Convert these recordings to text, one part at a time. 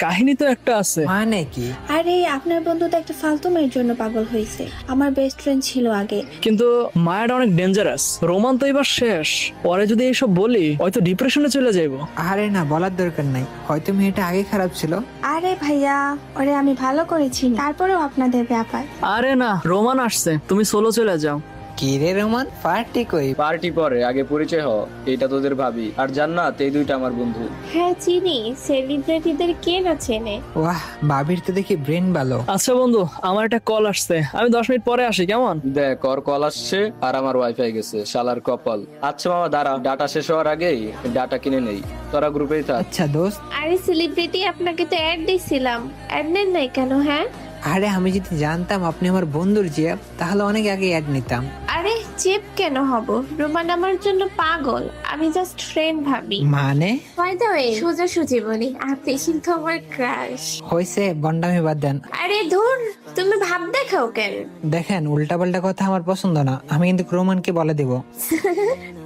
কাহিনী তো একটা আছে। মানে কি? আরে আপনার বন্ধু তো একটা ফালতু মেয়ের জন্য পাগল হয়েছে। আমার বেস্ট ফ্রেন্ড ছিল আগে। কিন্তু মায়াটা অনেক ডেঞ্জারাস। রোমান তো এবার শেষ, পরে যদি এইসব বলি হয়তো ডিপ্রেশনে চলে যাইবো। আরে না, বলার দরকার নাই, হয়তো মেয়েটা আগে খারাপ ছিল। আরে ভাইয়া, ওরে আমি ভালো করেছি, তারপরেও আপনাদের ব্যাপার। আরে না, রোমান আসছে, তুমি সোলো চলে যাও। কি রে রোমান, পার্টি কই? পার্টি পরে, আগে পরিচয় হ। এটা তোদের ভাবি, আর জান্নাত, এই দুইটা আমার বন্ধু। হ্যাঁ চিনি, সেলিব্রিটিদের কে না চেনে। ওয়াহ, ভাবির তো দেখি ব্রেন ভালো। আচ্ছা বন্ধু, আমার একটা কল আসছে, আমি 10 মিনিট পরে আসি, কেমন? দেখ, ওর কল আসছে আর আমার ওয়াইফাই গেছে, শালার কপাল। আচ্ছা মামা দাঁড়া, ডাটা শেষ হওয়ার আগেই ডাটা কিনে নেই। তোরা গ্রুপেই থাক। আচ্ছা দোস্ত। আরে সেলিব্রিটি, আপনাকে তো অ্যাড দিছিলাম, অ্যাড নেন নাই কেন? হ্যাঁ আরে আমি যদি জানতাম আপনি আমার বন্ধুর জিয়া, তাহলে অনেক আগে অ্যাড নিতাম। আরে চেপ কেন হব? রোমান আমার জন্য পাগল, আমি জাস্ট ফ্রেন্ড ভাবি। মানে? বাই দ্য ওয়ে, সোজাসুজি বলি, আপনি কিন্তু আমার ক্রাশ। হয়েছে, বন্ডামি বাদ দেন। আরে ধুর, তুমি ভাব দেখাও কেন? দেখেন, উল্টাপাল্টা কথা আমার পছন্দ না, আমি কিন্তু রোমানকে বলে দেব।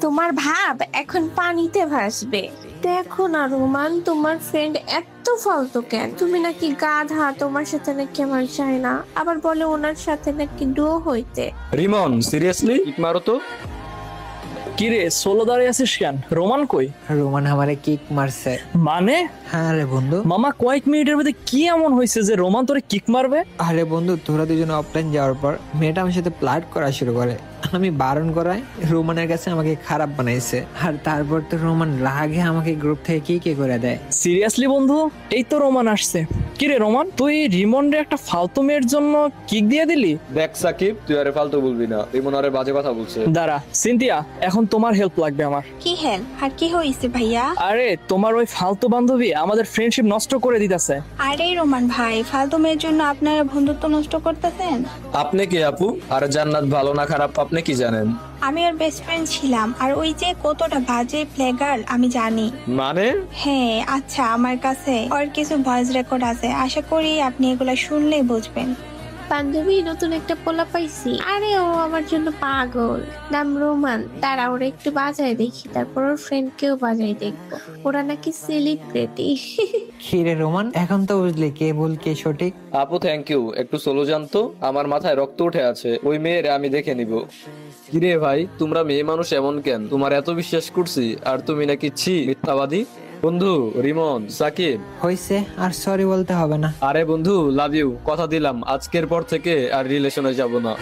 তোমার ভাব এখন পানিতে ভাসবে। দেখো না রোমান, তোমার ফ্রেন্ড এত ফালতু কেন? তুমি নাকি গাধা, তোমার সাথে নাকি আমার চাই না, আবার বলে ওনার সাথে নাকি ডো হইতে। রিমন, সিরিয়াসলি কিক মারো তো। কিরে সোলো দাঁড়িয়ে আছিস কেন? রোমান কই? রোমান আমারে কিক মারছে। মানে? হ্যাঁ রে বন্ধু। মামা, কয়েক মিনিটের মধ্যে কি এমন হয়েছে যে রোমান তোরে কিক মারবে? আরে বন্ধু, তোরা দুজন অফলাইন যাওয়ার পর মেয়েটা আমার সাথে প্লাট করা শুরু করে। আমি বারণ করায় রোমানের কাছে আমাকে খারাপ বানাইছে, আর তারপর তো রোমান রাগে আমাকে গ্রুপ থেকে কি করে দেয়। সিরিয়াসলি বন্ধু, এই তো রোমান আসছে। কিরে রোমান, তুই রিমনরে একটা ফালতু মেয়ের জন্য কিক দিয়ে দিলি? দেখ সাকিব, তুই আরে ফালতু বলবি না, রিমন আরে বাজে কথা বলছে। দাঁড়া সিনথিয়া, এখন তোমার হেল্প লাগবে আমার। কি হেল্প? আর কি হয়েছে ভাইয়া? আরে তোমার ওই ফালতু বান্ধবী আমাদের ফ্রেন্ডশিপ নষ্ট করে দিতেছে। আরে রোমান ভাই, ফালতু মেয়ের জন্য আপনারা বন্ধুত্ব নষ্ট করতেছেন? আপনি কি আপু? আর জান্নাত ভালো না খারাপ আপনি কি জানেন? আমি ওর বেস্ট ফ্রেন্ড ছিলাম, আর ওই যে কতটা বাজে প্লে গার্ল আমি জানি। মানে? হ্যাঁ, আচ্ছা আমার কাছে ওর কিছু ভয়েস রেকর্ড আছে, আশা করি আপনি এগুলা শুনলেই বুঝবেন। বান্ধবী, নতুন একটা পোলা পাইছি, আরে ও আমার জন্য পাগল, নাম রোমান। তারা ওরা একটু বাজায় দেখি, তারপর ওর ফ্রেন্ড কেও বাজায় দেখবো, ওরা নাকি সেলিব্রিটি। খিরে রোমান, এখন তো বুঝলি কে ভুল কে সঠিক। আপু থ্যাংক ইউ, একটু সোলো জানতো, আমার মাথায় রক্ত উঠে আছে। ওই মেয়ের আমি দেখে নিব। কিরে ভাই, তোমরা মেয়ে মানুষ এমন কেন? তোমার এত বিশ্বাস করছি আর তুমি নাকি ছি মিথ্যাবাদী। বন্ধু রিমন, সাকিব, হয়েছে, আর সরি বলতে হবে না। আরে বন্ধু লাভ ইউ, কথা দিলাম আজকের পর থেকে আর রিলেশনে যাব না।